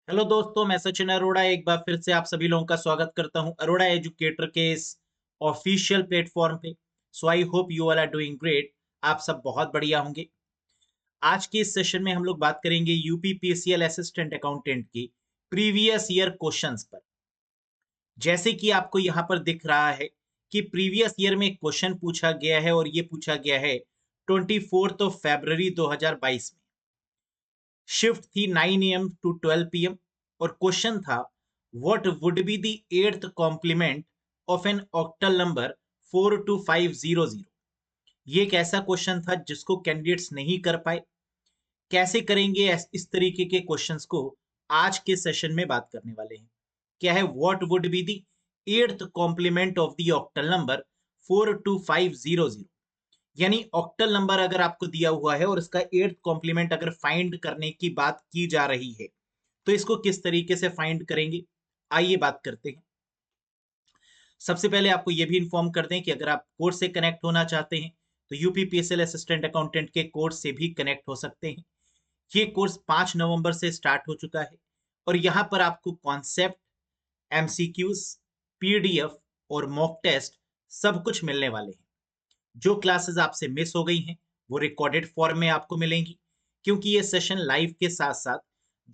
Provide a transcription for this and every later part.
Hello दोस्तों, मैं सचिन अरोड़ा एक बार फिर से आप सभी लोगों का स्वागत करता हूं अरोड़ा एजुकेटर के इस ऑफिशियल प्लेटफॉर्म पे। So I hope you all are doing great. आप सब बहुत बढ़िया होंगे। आज के इस सेशन में हम लोग बात करेंगे यूपी पीसीएल असिस्टेंट अकाउंटेंट की प्रीवियस ईयर क्वेश्चंस पर। जैसे कि आपको यहाँ पर दिख रहा है कि प्रीवियस ईयर में क्वेश्चन पूछा गया है और ये पूछा गया है 24 फरवरी 2022 में। शिफ्ट थी 9 AM टू 12 PM और क्वेश्चन था what would be the eighth complement of an octal number 42500। ये एक ऐसा क्वेश्चन था जिसको कैंडिडेट्स नहीं कर पाए। कैसे करेंगे इस तरीके के क्वेश्चंस को आज के सेशन में बात करने वाले हैं। क्या है what would be the eighth complement of the octal number 42500। यानी ऑक्टल नंबर अगर आपको दिया हुआ है और इसका एट्थ कॉम्प्लीमेंट अगर फाइंड करने की बात की जा रही है तो इसको किस तरीके से फाइंड करेंगे, आइए बात करते हैं। सबसे पहले आपको यह भी इन्फॉर्म कर दें कि अगर आप कोर्स से कनेक्ट होना चाहते हैं तो यूपीपीएसएल असिस्टेंट अकाउंटेंट के कोर्स से भी कनेक्ट हो सकते हैं। ये कोर्स 5 नवंबर से स्टार्ट हो चुका है और यहाँ पर आपको कॉन्सेप्ट, एमसीक्यूज, पीडीएफ और मॉक टेस्ट सब कुछ मिलने वाले हैं। जो क्लासेस आपसे मिस हो गई हैं वो रिकॉर्डेड फॉर्म में आपको मिलेंगी, क्योंकि ये सेशन लाइव के साथ साथ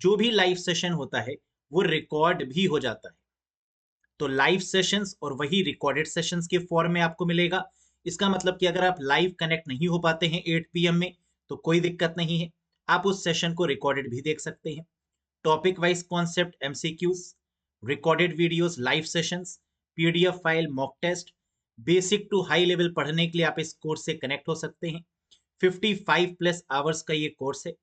जो भी लाइव सेशन होता है वो रिकॉर्ड भी हो जाता है। तो लाइव सेशंस और वही रिकॉर्डेड सेशंस के फॉर्म में आपको मिलेगा। इसका मतलब कि अगर आप लाइव कनेक्ट नहीं हो पाते हैं 8 PM में तो कोई दिक्कत नहीं है, आप उस सेशन को रिकॉर्डेड भी देख सकते हैं। Topic wise concept, MCQs, recorded videos, live sessions, PDF file, mock test, basic to high level पढ़ने के लिए आप इस कोर्स से कनेक्ट हो सकते हैं। 55+ आवर्स का ये कोर्स है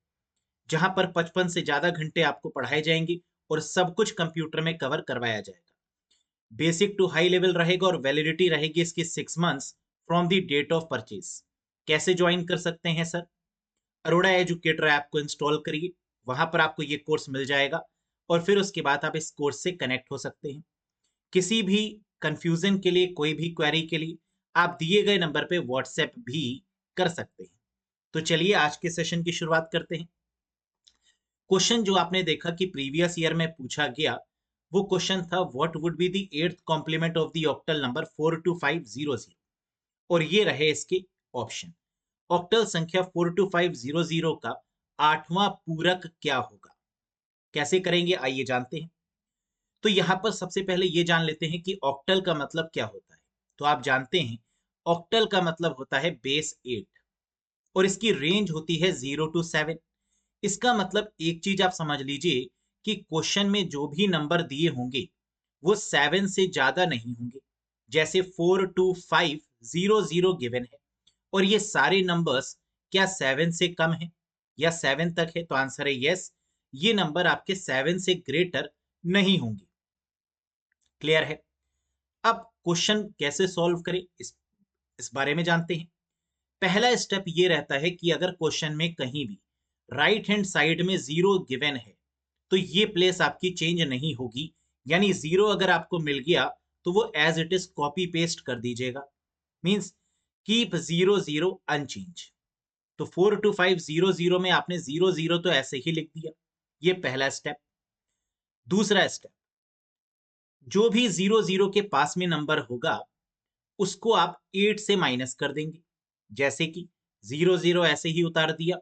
जहां पर 55 से ज्यादा घंटे आपको पढ़ाए जाएंगे और सब कुछ कंप्यूटर में कवर करवाया जाएगा। बेसिक टू हाई लेवल रहेगा और वैलिडिटी रहेगी इसकी 6 months from the date of purchase. कैसे ज्वाइन कर सकते हैं सर? अरोड़ा एजुकेटर ऐप को इंस्टॉल करिए, वहां पर आपको ये कोर्स मिल जाएगा और फिर उसके बाद आप इस कोर्स से कनेक्ट हो सकते हैं। किसी भी कंफ्यूजन के लिए, कोई भी क्वेरी के लिए आप दिए गए नंबर पे व्हाट्सएप भी कर सकते हैं। तो चलिए आज के सेशन की शुरुआत करते हैं। क्वेश्चन जो आपने देखा कि प्रीवियस ईयर में पूछा गया वो क्वेश्चन था what would be the eighth complement of the octal number 42500 और ये रहे इसके ऑप्शन। ऑक्टल संख्या 42500 का आठवां पूरक क्या होगा? कैसे करेंगे आइए जानते हैं। तो यहां पर सबसे पहले ये जान लेते हैं कि ऑक्टल का मतलब क्या होता है। तो आप जानते हैं ऑक्टल का मतलब होता है बेस 8 और इसकी रेंज होती है 0 to 7। इसका मतलब एक चीज आप समझ लीजिए कि क्वेश्चन में जो भी नंबर दिए होंगे वो 7 से ज्यादा नहीं होंगे। जैसे 42500 गिवन है और ये सारे नंबर्स क्या 7 से कम है या 7 तक है? तो आंसर है यस, ये नंबर आपके 7 से ग्रेटर नहीं होंगे। क्लियर है? अब क्वेश्चन कैसे सॉल्व करें इस बारे में जानते हैं। पहला स्टेप ये रहता है कि अगर क्वेश्चन में कहीं भी राइट हैंड साइड में 0 गिवन है तो ये प्लेस आपकी चेंज नहीं होगी। यानी 0 अगर आपको मिल गया तो वो as it is copy paste कर दीजिएगा। Means keep 0 0 unchange. तो 42500 में आपने 0 0 तो ऐसे ही लिख दिया। ये पहला स्टेप। दूसरा स्टेप, जो भी 0 0 के पास में नंबर होगा उसको आप 8 से माइनस कर देंगे। जैसे कि 0 0 ऐसे ही उतार दिया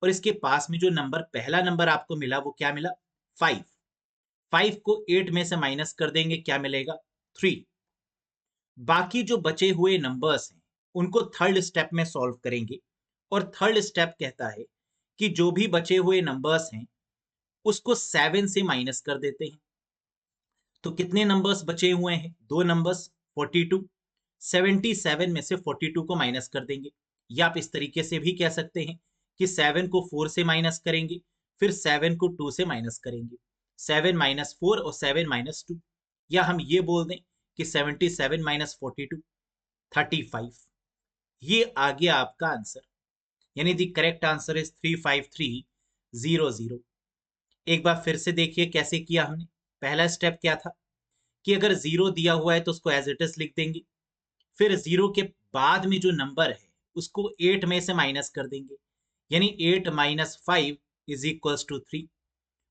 और इसके पास में जो नंबर, पहला नंबर आपको मिला वो क्या मिला? 5। 5 को 8 में से माइनस कर देंगे, क्या मिलेगा? 3। बाकी जो बचे हुए नंबर्स हैं उनको थर्ड स्टेप में सॉल्व करेंगे और थर्ड स्टेप कहता है कि जो भी बचे हुए नंबर्स हैं उसको 7 से माइनस कर देते हैं। तो कितने नंबर्स बचे हुए हैं? दो नंबर्स, 42। 77 में से 42 को माइनस कर देंगे। या आप इस तरीके से भी कह सकते हैं कि 7 को 4 से माइनस करेंगे, फिर 7 को 2 से माइनस करेंगे। 7 माइनस 4 और 7 माइनस 2। या हम ये बोल दें कि 77 माइनस 42, 35। ये आ गया आपका आंसर। यानी द करेक्ट आंसर इज 35300। एक बार फिर से देखिए कैसे किया हमने। पहला स्टेप क्या था कि अगर 0 दिया हुआ है तो उसको एज इट इज लिख देंगे। फिर 0 के बाद में जो नंबर है उसको 8 में से माइनस कर देंगे। यानी 8 - 5 इज इक्वल्स टू 3।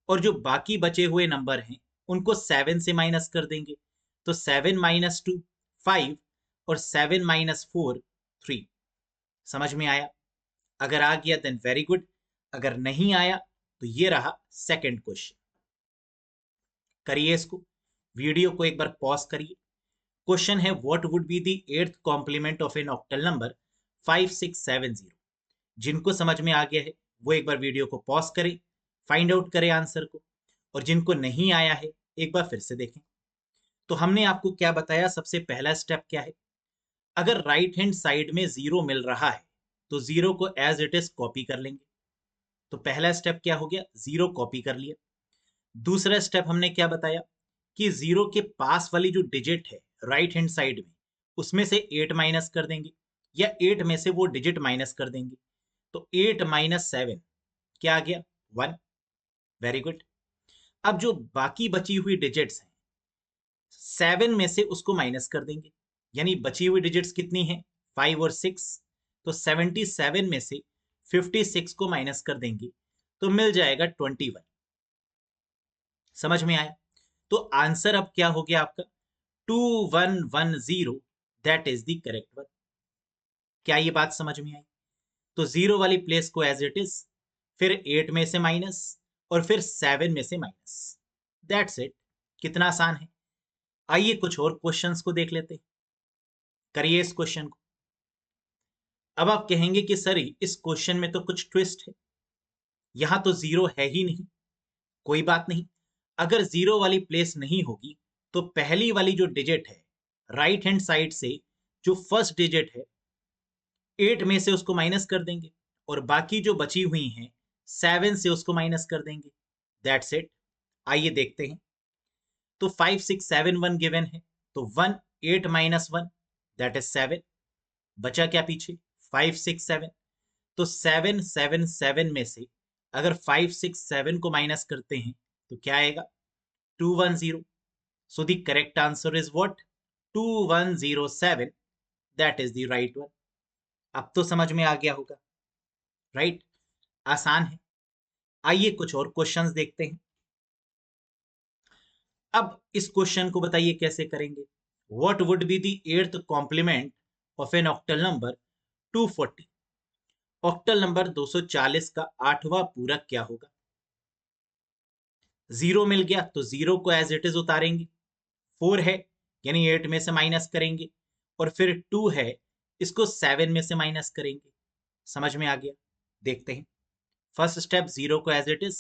और जो बाकी बचे हुए नंबर हैं उनको 7 से माइनस कर देंगे। तो 7 माइनस 2 5 और 7 माइनस 4 3। समझ में आया? अगर आ गया देन वेरी गुड, अगर नहीं आया तो ये रहा सेकंड क्वेश्चन। करिए इसको, वीडियो को एक बार पॉज करिए। क्वेश्चन है what would be the eighth complement of an octal number 5670। जिनको समझ में आ गया है वो एक बार वीडियो को पॉज करें, फाइंड आउट करें आंसर को, और जिनको नहीं आया है एक बार फिर से देखें। तो हमने आपको क्या बताया, सबसे पहला स्टेप क्या है, अगर राइट हैंड साइड में जीरो मिल रहा है तो जीरो को एज इट इज कॉपी कर लेंगे। तो पहला स्टेप क्या हो गया, जीरो कॉपी कर लिया। दूसरा स्टेप हमने क्या बताया कि जीरो के पास वाली जो डिजिट है राइट हैंड साइड में, उसमें से 8 माइनस कर देंगे, या 8 में से वो डिजिट माइनस कर देंगे। तो 8 माइनस 7 क्या आ गया, 1। Very good. अब जो बाकी बची हुई डिजिट्स हैं 7 में से उसको माइनस कर देंगे, यानी बची हुई डिजिट्स कितनी हैं, 5 और 6। तो 77 में से 56 को माइनस कर देंगे तो मिल जाएगा 21। समझ में आया? तो आंसर अब क्या हो गया आपका 2110, that is the correct one. क्या ये बात समझ में आई? तो जीरो वाली प्लेस को एज इट इज, फिर 8 में से माइनस, और फिर 7 में से माइनस। That's it. कितना आसान है। आइए कुछ और क्वेश्चंस को देख लेते हैं। करिए इस क्वेश्चन को। अब आप कहेंगे कि सर इस क्वेश्चन में तो कुछ ट्विस्ट है, यहां तो जीरो है ही नहीं। कोई बात नहीं, अगर जीरो वाली प्लेस नहीं होगी तो पहली वाली जो डिजिट है राइट हैंड साइड से, जो फर्स्ट डिजिट है 8 में से उसको माइनस कर देंगे, और बाकी जो बची हुई हैं 7 से उसको माइनस कर देंगे। That's it. आइए देखते हैं। तो 5 6 7 1 गिवन है, तो 1 8 माइनस 1 दैट इज 7। बचा क्या पीछे, 5 6 7। तो 7 7 7 में से अगर 5 6 7 को माइनस करते हैं तो क्या आएगा, 210। So the correct answer is what, 2107, that is the right one. अब तो समझ में आ गया होगा, राइट? आसान है। आइए कुछ और क्वेश्चंस देखते हैं। अब इस क्वेश्चन को बताइए कैसे करेंगे। What would be the eighth complement of an octal number 240। Octal number 240 का आठवां पूरक क्या होगा। जीरो मिल गया तो जीरो को एज इट इज उतारेंगे, 4 है यानी 8 में से माइनस करेंगे, और फिर 2 है इसको 7 में से माइनस करेंगे। समझ में आ गया? देखते हैं। फर्स्ट स्टेप जीरो को एज इट इज,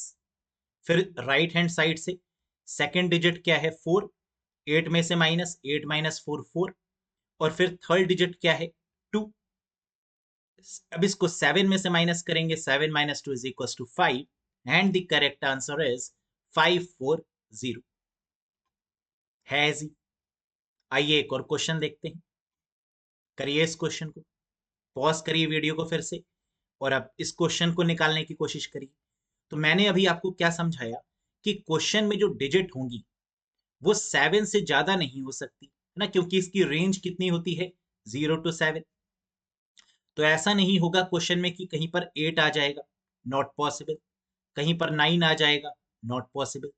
फिर राइट हैंड साइड से सेकेंड डिजिट क्या है 4, 8 में से माइनस, 8 माइनस 4 4, और फिर थर्ड डिजिट क्या है 2। अब इसको 7 में से माइनस करेंगे, 7 minus 2 is equal to 5, and the correct answer is 540। है इजी। आइए एक और क्वेश्चन देखते हैं। करिए इस क्वेश्चन को, पॉज करिए वीडियो को फिर से, और अब इस क्वेश्चन को निकालने की कोशिश करिए। तो मैंने अभी आपको क्या समझाया कि क्वेश्चन में जो डिजिट होंगी वो 7 से ज्यादा नहीं हो सकती, है ना, क्योंकि इसकी रेंज कितनी होती है, 0 to 7। तो ऐसा नहीं होगा क्वेश्चन में कि कहीं पर 8 आ जाएगा, नॉट पॉसिबल। कहीं पर 9 आ जाएगा, नॉट पॉसिबल।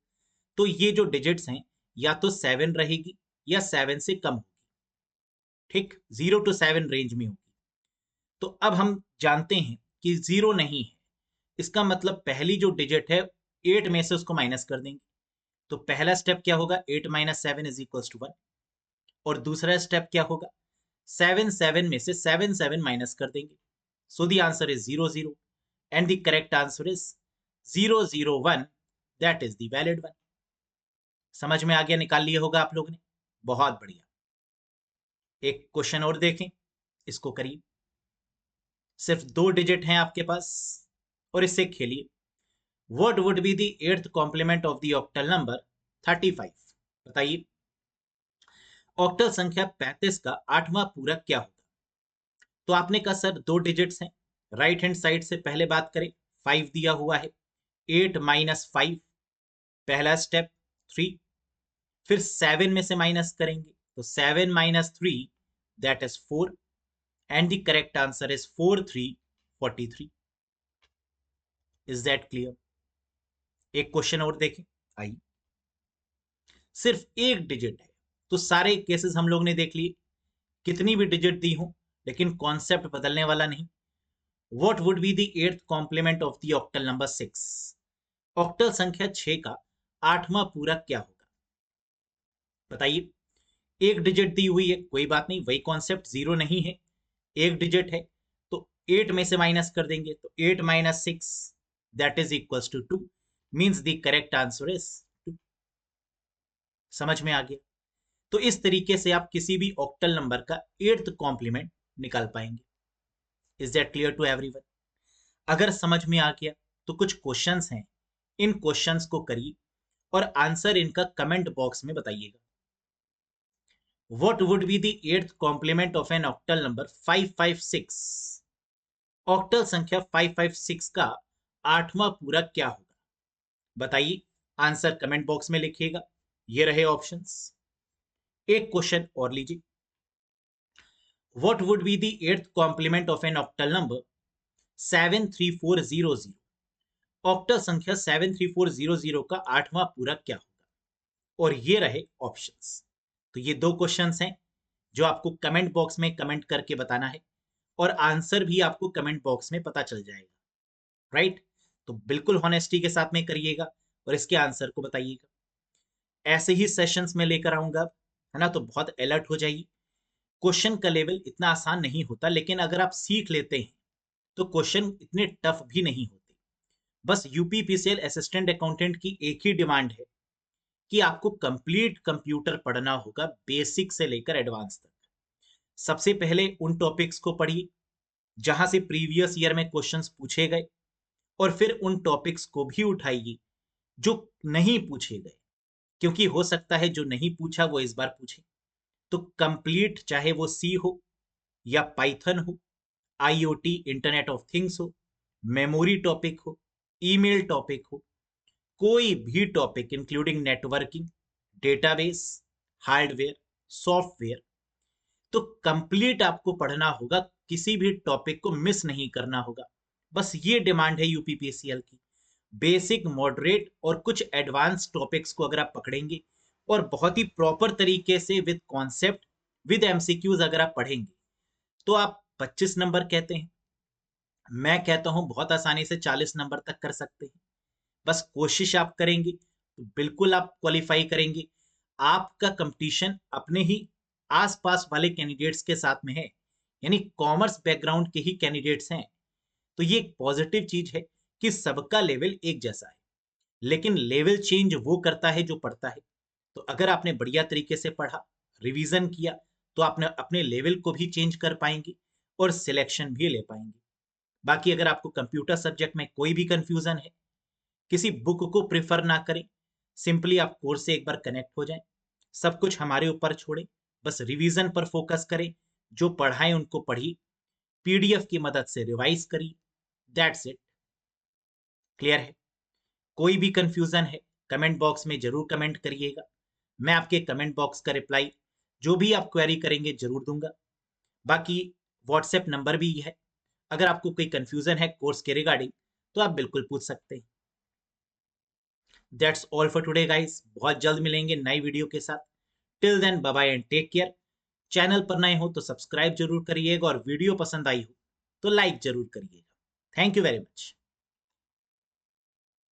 तो ये जो डिजिट्स हैं या तो 7 रहेगी या 7 से कम होगी। ठीक, 0 to 7 रेंज में होगी। तो अब हम जानते हैं कि 0 नहीं है, इसका मतलब पहली जो डिजिट है 8 में से उसको माइनस कर देंगे। तो पहला स्टेप क्या होगा, 8 माइनस 7 इज इक्वल टू 1। और दूसरा स्टेप क्या होगा, 7 7 में से 7 7 माइनस कर देंगे। So the answer is 0 0, and the correct answer is 001, that is the valid one. समझ में आ गया, निकाल लिया होगा आप लोगों ने। बहुत बढ़िया। एक क्वेश्चन और देखें, इसको करिए। सिर्फ 2 डिजिट हैं आपके पास और इससे खेलिए। What would be the eighth complement of the octal number 35। बताइए, ऑक्टल संख्या 35 का आठवां पूरक क्या होगा। तो आपने कहा सर 2 डिजिट्स हैं, राइट हैंड साइड से पहले बात करें, 5 दिया हुआ है, 8 माइनस 5 पहला स्टेप 3, फिर 7 में से माइनस करेंगे तो 7 minus 3 that is 4, and the correct answer is 4343। Is that clear? एक क्वेश्चन और देखें, आइए। सिर्फ एक डिजिट है, तो सारे केसेस हम लोग ने देख लिए, कितनी भी डिजिट दी हो, लेकिन कॉन्सेप्ट बदलने वाला नहीं। What would be the eighth complement of the octal number 6? Octal संख्या 6 का 8वां पूरक क्या होगा? बताइए। एक डिजिट दी हुई है, कोई बात नहीं, वही कॉन्सेप्ट, जीरो नहीं है, एक डिजिट है, तो 8 में से माइनस कर देंगे, तो 8 minus 6 that is equals to 2, means the correct answer is 2। समझ में आ गया? तो इस तरीके से आप किसी भी ऑक्टल नंबर का 8th कॉम्प्लीमेंट निकाल पाएंगे। Is that clear to everyone? अगर समझ में आ गया तो कुछ क्वेश्चंस हैं, इन क्वेश्चंस को करिए और आंसर इनका कमेंट बॉक्स में बताइएगा। What would be the eighth complement of an octal number 556? Octal संख्या 556 का 8वां पूरक क्या होगा? बताइए, आंसर कमेंट बॉक्स में लिखिएगा। ये रहे ऑप्शंस। एक क्वेश्चन और लीजिए। What would be the eighth complement of an octal number 73400? Octal संख्या 73400 का 8वां पूरक क्या होगा? और ये रहे ऑप्शंस। तो ये दो क्वेश्चंस हैं जो आपको कमेंट बॉक्स में कमेंट करके बताना है, और आंसर भी आपको कमेंट बॉक्स में पता चल जाएगा, राइट? तो बिल्कुल हॉनेस्टी के साथ में करिएगा और इसके आंसर को बताइएगा। ऐसे ही सेशंस में लेकर आऊंगा, है ना? तो बहुत अलर्ट हो जाइए। क्वेश्चन का लेवल इतना आसान नहीं होता, लेकिन अगर आप सीख लेते हैं तो क्वेश्चन इतने टफ भी नहीं होते। बस यूपीपीसीएल असिस्टेंट अकाउंटेंट की एक ही डिमांड है कि आपको कंप्लीट कंप्यूटर पढ़ना होगा, बेसिक से लेकर एडवांस तक। सबसे पहले उन टॉपिक्स को पढ़िए जहां से प्रीवियस ईयर में क्वेश्चंस पूछे गए, और फिर उन टॉपिक्स को भी उठाइए जो नहीं पूछे गए, क्योंकि हो सकता है जो नहीं पूछा वो इस बार पूछे। तो कंप्लीट, चाहे वो सी हो या पाइथन हो, आईओटी इंटरनेट ऑफ थिंग्स हो, मेमोरी टॉपिक हो, ईमेल टॉपिक हो, कोई भी topic including networking, database, hardware, software, तो कंप्लीट आपको पढ़ना होगा, किसी भी टॉपिक को मिस नहीं करना होगा। बस ये डिमांड है यूपीपीसीएल की। बेसिक, मॉडरेट और कुछ एडवांस टॉपिक्स को अगर आप पकड़ेंगे और बहुत ही प्रॉपर तरीके से विद कॉन्सेप्ट, विद एमसीक्यूज अगर आप पढ़ेंगे, तो आप 25 नंबर कहते हैं, मैं कहता हूं बहुत आसानी से 40 नंबर तक कर सकते हैं। बस कोशिश आप करेंगे तो बिल्कुल आप क्वालिफाई करेंगे। आपका कंपटीशन अपने ही आसपास वाले कैंडिडेट्स के साथ में है, यानी कॉमर्स बैकग्राउंड के ही कैंडिडेट्स हैं। तो ये एक पॉजिटिव चीज है कि सबका लेवल एक जैसा है, लेकिन लेवल चेंज वो करता है जो पढ़ता है। तो अगर आपने बढ़िया तरीके से पढ़ा, रिवीजन किया, तो आपने अपने लेवल को भी चेंज कर पाएंगे और सिलेक्शन भी ले पाएंगे। बाकी अगर आपको कंप्यूटर सब्जेक्ट में कोई भी कंफ्यूजन है, किसी बुक को प्रेफर ना करें, सिंपली आप कोर्स से एक बार कनेक्ट हो जाएं, सब कुछ हमारे ऊपर छोड़ें, बस रिवीजन पर फोकस करें, जो पढ़ाएं उनको पढ़िए, पीडीएफ की मदद से रिवाइज करिए, दैट्स इट। क्लियर है? कोई भी कंफ्यूजन है, कमेंट बॉक्स में जरूर कमेंट करिएगा। मैं आपके कमेंट बॉक्स का रिप्लाई, जो भी आप क्वेरी करेंगे, जरूर दूंगा। बाकी व्हाट्सएप नंबर भी है, अगर आपको कोई कंफ्यूजन है कोर्स के रिगार्डिंग, तो आप बिल्कुल पूछ सकते हैं। That's all for today guys, बहुत जल्द मिलेंगे नई वीडियो के साथ। Till then bye bye and take care. Channel पर नए हो तो सब्सक्राइब जरूर करिएगा, और वीडियो पसंद आई हो तो लाइक जरूर करिएगा। Thank you very much.